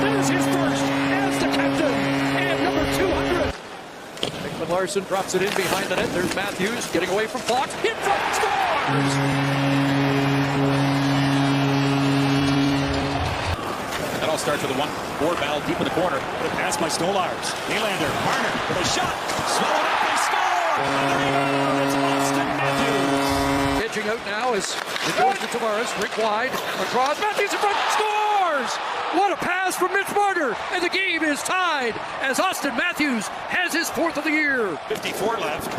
There's his first as the captain and number 200. Larson drops it in behind the net. There's Matthews getting away from Fox. In front, scores! That all starts with a 1-4 battle deep in the corner. What a pass by Stolars. Nylander, Marner with a shot. Swallowed up, they score! And there you go, it's Auston Matthews. Edging out now as it goes to Tavares. Rick wide, across, Matthews in front, scores! What a pass from Mitch Marner, and the game is tied as Auston Matthews has his 4th of the year. 54 left.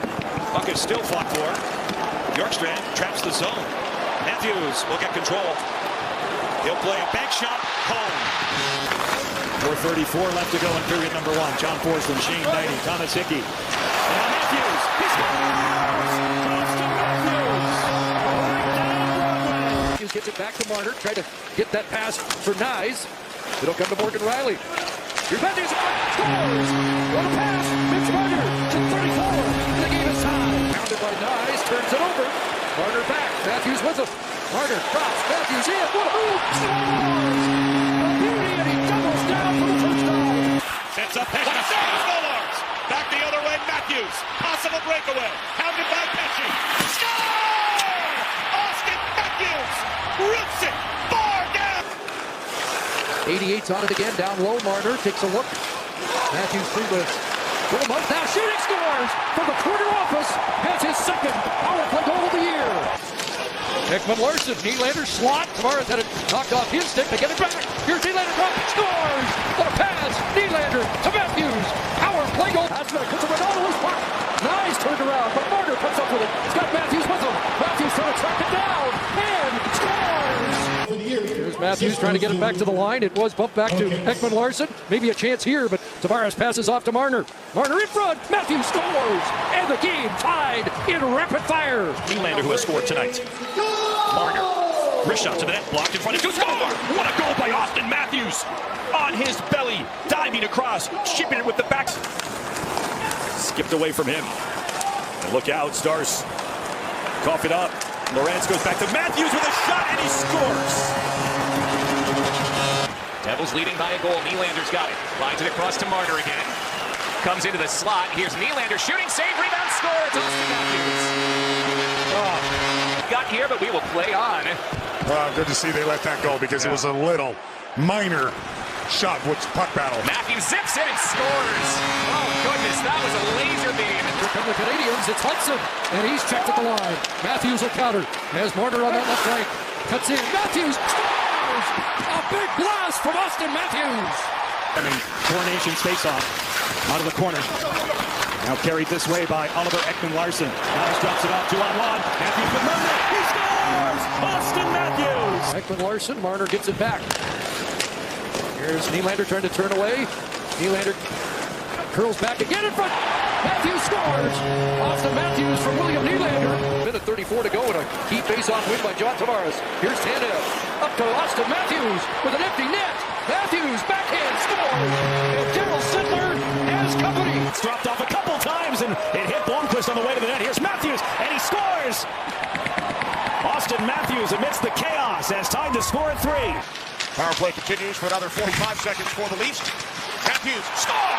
Puck is still fought for. Bjorkstrand traps the zone. Matthews will get control. He'll play a bank shot home. 4:34 left to go in period number 1. John Forsland, Shane Knighty, Thomas Hickey. And Matthews, he scores! Auston Matthews! Matthews gets it back to Marner, try to get that pass for Nyes. It'll come to Morgan Riley. Here's Matthews, scores! What a pass! Mitch Marner to 34. And the game is tied. Pounded by Nyes, turns it over. Marner back, Matthews with him. Marner drops, Matthews in, what a move! Scores! A beauty, and he doubles down for the first time. Sets up Pesci, Stolars! Back the other way, Matthews. Possible breakaway. Pounded by Pesci. Score! Auston Matthews roots it far down. 88's on it again, down low. Marner takes a look. Matthews through the goal mouth. Now shooting, scores from the corner office. Has his second power play goal of the year. Ekman Larson, Nylander slot. Tavares had it knocked off his stick to get it back. Here's Nylander drop, scores! What a pass! Nylander to Matthews. Power play goal. That's going to put the Ronaldo's puck. Nice turned around, but Marner comes up with it. He's got Matthews with him. Matthews trying to track it down and scores! Here's Matthews trying to get it back to the line. It was bumped back to Ekman Larson. Maybe a chance here, but Tavares passes off to Marner. Marner in front. Matthews scores, and the game tied in rapid fire. Nylander, who has scored tonight. Marner, wrist shot to the net, blocked in front of two, score! What a goal by Auston Matthews! On his belly, diving across, shipping it with the back. Skipped away from him. And look out, Stars. Cough it up. Lorentz goes back to Matthews with a shot, and he scores! Devils leading by a goal. Nylander's got it. Lines it across to Marner again. Comes into the slot. Here's Nylander shooting, save, rebound, score. It's Auston Matthews. Got here, but we will play on. Good to see they let that go because it was a little minor shot with puck battle. Matthews zips in and scores. Oh, goodness, that was a laser beam. Here come the Canadians. It's Hudson, and he's checked at the line. Matthews will counter. Has Marner on that left flank. Cuts in. Matthews scores! A big blast from Auston Matthews. I mean, Coronation's face-off out of the corner. Now carried this way by Oliver Ekman Larson. Nice drops it off 2-on-1. Matthews with Marner. He scores! Auston Matthews! Ekman Larson. Marner gets it back. Here's Nylander trying to turn away. Nylander curls back again in front. Matthews scores! Auston Matthews from William Nylander. Minute 34 to go and a key face-off win by John Tavares. Here's Tanev. Up to Auston Matthews with an empty net. Matthews backhand scores! And Gerald Sittler has company. It's dropped off a couple times and it hit Blomqvist on the way to the net. Here's Matthews and he scores! Auston Matthews amidst the chaos has time to score at 3. Power play continues for another 45 seconds for the Leafs. Matthews score!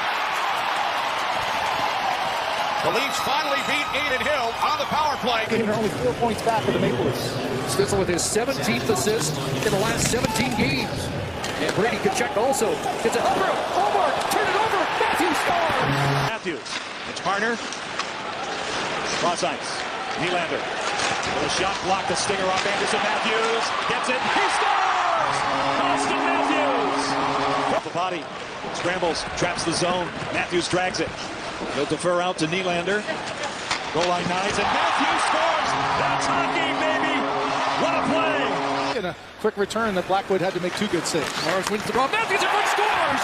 The Leafs finally beat Adin Hill on the power play. They're only 4 points back of the Maple Leafs. Stützle with his 17th assist in the last 17 games. And Brady Tkachuk also gets it over. Omar, turn it over. Matthews scores. Matthews. It's Marner. Cross ice. Nylander. With a shot blocked. The stinger off Anderson. Matthews gets it. He scores! Auston Matthews! Off the body. Scrambles. Traps the zone. Matthews drags it. He'll defer out to Nylander. Goal line nines. And Matthews scores! That's hockey, baby! What a play! In a quick return that Blackwood had to make 2 good saves. Tavares wins the draw. Matthews in front, scores!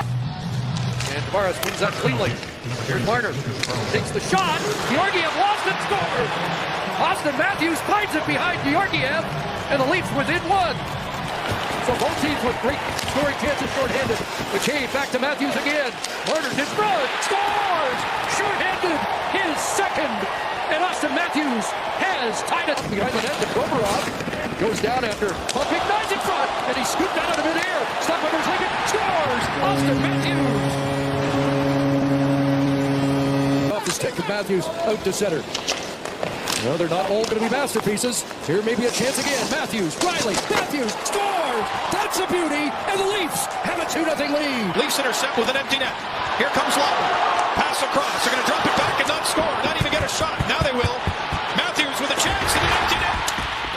And Tavares wins that cleanly. Here's Marner. Takes the shot. Georgiev lost it, scores! Auston Matthews finds it behind Georgiev, and the Leafs within 1. So both teams with great scoring chances short-handed. McCabe back to Matthews again. Marner's in front, scores! Short-handed, his second. And Auston Matthews has tied it behind the net to Provorov. Goes down after pumping Nyes in front, and he scooped out of midair. Stop under Lincoln, scores! Auston Matthews. Off the stick of Matthews, out to center. No, they're not all going to be masterpieces. Here may be a chance again. Matthews, Riley, Matthews scores! That's a beauty, and the Leafs have a 2-0 lead. Leafs intercept with an empty net. Here comes Lowe. Pass across. They're going to drop it back and not score. Not even get a shot. Now they will. Matthews with a chance in an empty net.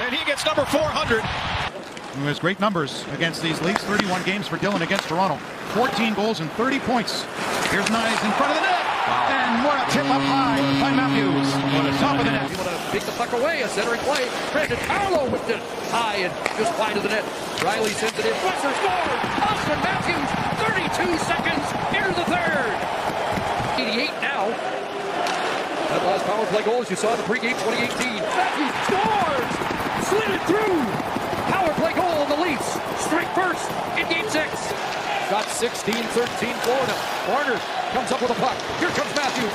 And he gets number 400. Who has great numbers against these Leafs. 31 games for Dylan against Toronto. 14 goals and 30 points. Here's Knies in front of the net. And what a tip up high by Matthews. Top of the net. You want to pick the puck away, a centering play. Brandon Carlo with it high and just wide of the net. Riley sends it in. Wexler scores! Auston Matthews, 32 seconds into the third. 88 now. That last power play goal, as you saw in the pregame 2018. Matthews scores! Slid it through! Power play goal, the Leafs strike first in Game 6. Got 16-13 Florida. Marner comes up with a puck. Here comes Matthews.